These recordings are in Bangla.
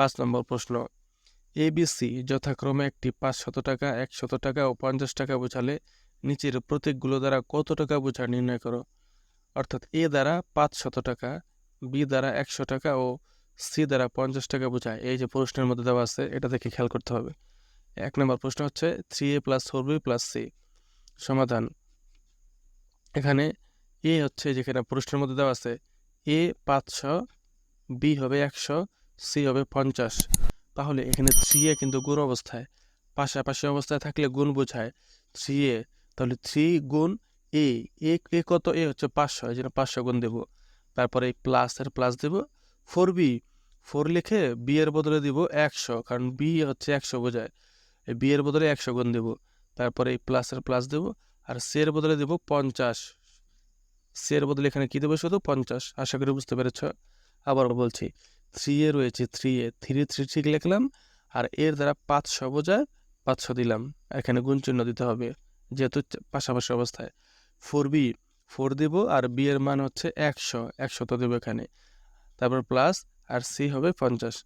5 নম্বর প্রশ্ন, ABC যথাক্রমে একটি 500 টাকা, 100 টাকা ও 50 টাকা বোঝালে নিচের প্রতীকগুলো দ্বারা কত টাকা বোঝায় নির্ণয় করো। অর্থাৎ এ দ্বারা 500 টাকা, বি দ্বারা 100 টাকা ও সি দ্বারা 50 টাকা বোঝায়। এই যে প্রশ্নের মধ্যে দেওয়া আছে, এটা দেখে খেয়াল করতে হবে। 1 নম্বর প্রশ্ন হচ্ছে 3A + 4B + C। সমাধান, এখানে এ হচ্ছে যেখানে প্রশ্নের মধ্যে দেওয়া আছে, এ 500, বি হবে 100, সি হবে 50। তাহলে এখানে 3A কিন্তু গুণ অবস্থায়, পাশাপাশি অবস্থায় থাকলে গুণ বোঝায় 3A। তাহলে 3 গুণ এ, এ কত? এ হচ্ছে 500, এই জন্য 500 গুণ দেব। তারপরে এই প্লাসের প্লাস দেব। 4B, 4 লিখে বি এর বদলে দিব 100, কারণ বি হচ্ছে 100 বোঝায়। এই বি এর বদলে 100 গুণ দেব। তারপরে এই প্লাসের প্লাস দেব, আর সি এর বদলে দেব 50। সি এর বদলে এখানে কি দেবো? শুধু 50। আশা করি বুঝতে পেরেছ। আবার বলছি, 3A রয়েছে, 3A, 3 ঠিক লিখলাম, আর এর দ্বারা 500 বোঝায় 500 দিলাম। এখানে গুণ চিহ্ন দিতে হবে যেহেতু পাশাপাশি অবস্থায়। 4B, 4 দিব, আর বি এর মান হচ্ছে 100, 100 তো দেবো এখানে। তারপর প্লাস, আর সি হবে 50,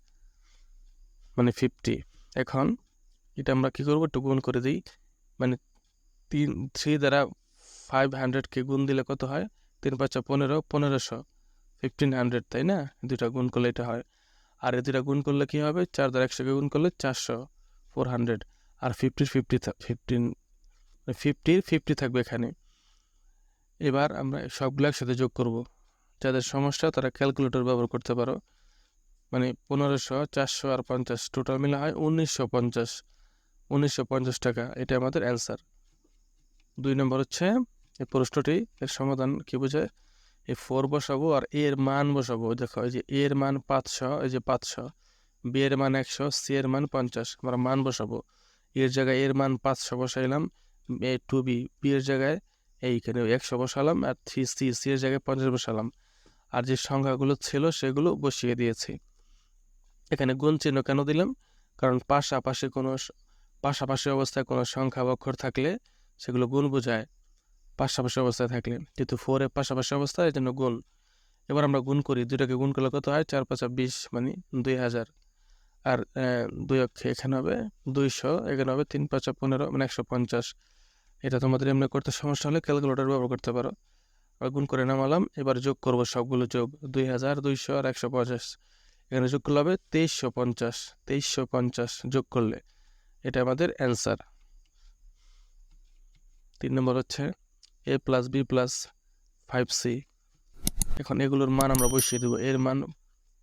মানে 50। এখন এটা আমরা কি করবো? একটু গুণ করে দিই। মানে 3 দ্বারা 500কে গুণ দিলে কত হয়? 3 5 15, 1500, 1500, তাই না? দুটা গুণ করলে এটা হয়। আর এই দুটা গুণ করলে কি হবে? 4 দ্বারা 100কে গুণ করলে 400, 400। আর 50 50 থাকবে এখানে। এবার আমরা সবগুলো একসাথে যোগ করব। যাদের সমস্যা তারা ক্যালকুলেটর ব্যবহার করতে পারো। মানে 1500, 400 আর 50 টোটাল মিলে হয় 1950, 1950 টাকা। এটা আমাদের অ্যান্সার। 2 নম্বর হচ্ছে এই প্রশ্নটি, এর সমাধান কি বোঝায়? এই 4 বসাবো আর এর মান বসাবো। দেখো, এই যে এর মান 500, এই যে 500, বি এর মান 100, সি এর মান 50। আমরা মান বসাবো। এর জায়গায় এর মান 500 বসাইলাম, এ টু বি, বি এর জায়গায় এইখানে 100 বসালাম, আর সি এর জায়গায় 50 বসালাম। আর যে সংখ্যাগুলো ছিল সেগুলো বসিয়ে দিয়েছি। এখানে গুণ চিহ্ন কেন দিলাম? কারণ পাশাপাশি অবস্থায় কোনো সংখ্যা বা অক্ষর থাকলে সেগুলো গুণ বোঝায় পাশাপাশি অবস্থায় থাকলে, যেহেতু 4 এর পাশাপাশি অবস্থায়, এই জন্য গুণ। এবার আমরা গুণ করি, দুটাকে গুণ করলে কত হয়? 4 5 20, মানে 2000। আর 2 অক্ষে এখানে হবে 200, এখানে হবে 3 5 15, মানে 150। এটা তোমাদের এমনি করতে সমস্যা হলে ক্যালকুলেটর ব্যবহার করতে পারো। আর গুণ করে নামালাম। এবার যোগ করব সবগুলো যোগ, 2000, 200 আর 150। এখানে যোগ করলে হবে 2350, 2350 যোগ করলে এটা আমাদের অ্যান্সার। 3 নম্বর হচ্ছে A + B + 5C। এখন এগুলোর মান আমরা বসিয়ে দেবো। এর মান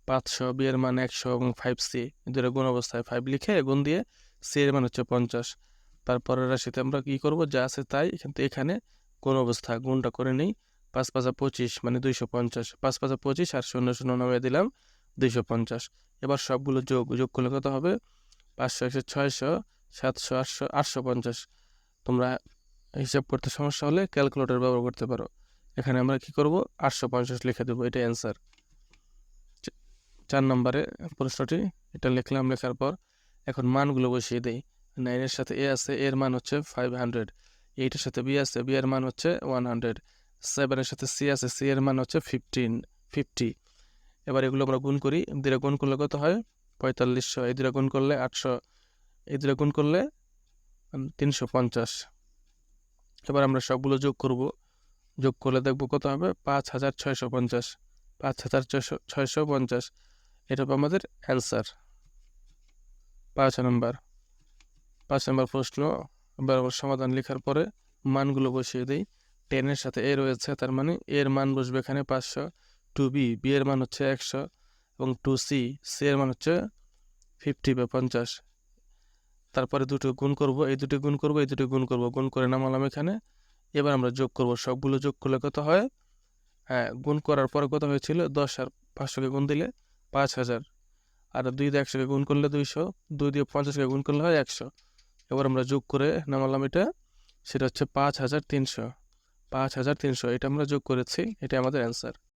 500, বি এর মান 100 এবং 5C দুটো গুণ অবস্থায় 5 লিখে গুণ দিয়ে সি এর মান হচ্ছে 50। তারপরের রাশিতে আমরা কি করব? যা আছে তাই, কিন্তু এখানে কোন অবস্থা গুণটা করে নেই। 5 5 25, মানে 250, 5 5 25 আর 0 0 নামিয়ে দিলাম 250। এবার সবগুলো যোগ করলে কত হবে? 500, 100, 600, 700, 800, 850। তোমরা হিসাব করতে সমস্যা হলে ক্যালকুলেটর ব্যবহার করতে পারো। এখানে আমরা কি করব? 850 লিখে দেবো, এটা অ্যান্সার। 4 নম্বরে প্রশ্নটি, এটা লিখলাম। লেখার পর এখন মানগুলো বসিয়ে দেই। 9 এর সাথে এ আছে, এর মান হচ্ছে 500। 8 এর সাথে বি আছে, বি এর মান হচ্ছে 100। 7 এর সাথে সি আছে, সি এর মান হচ্ছে 50। এবার এগুলো আমরা গুণ করি। দুটো গুণ করলে কত হয়? 4500। এই দুটো গুণ করলে 800, এই দুটো গুণ করলে 350। এবার আমরা সবগুলো যোগ করব। যোগ করলে দেখবো কত হবে? 5650, 5650। এটা হবে আমাদের অ্যান্সার। 5 নম্বর প্রশ্ন। এবার আবার সমাধান লেখার পরে মানগুলো বসিয়ে দিই। 10 এর সাথে এ রয়েছে, তার মানে এর মান বসবে এখানে 500। 2B, বি এর মান হচ্ছে 100, এবং 2C, সি এর মান হচ্ছে 50 বা 50। তারপরে দুটো গুণ করব, এই দুটো গুণ করব, এই দুটো গুণ করব, গুণ করে নামালাম এখানে। এবার আমরা যোগ করব, সবগুলো যোগ করলে কত হয়? হ্যাঁ, গুণ করার পরে কত হয়েছিল? 10 আর 500কে গুণ দিলে 5000, আর 2 দিয়ে 100কে গুণ করলে 200, 2 দিয়ে 50কে গুণ করলে হয় 100। এবার আমরা যোগ করে নামালাম এটা, সেটা হচ্ছে 5300, 5300। এটা আমরা যোগ করেছি, এটা আমাদের অ্যান্সার।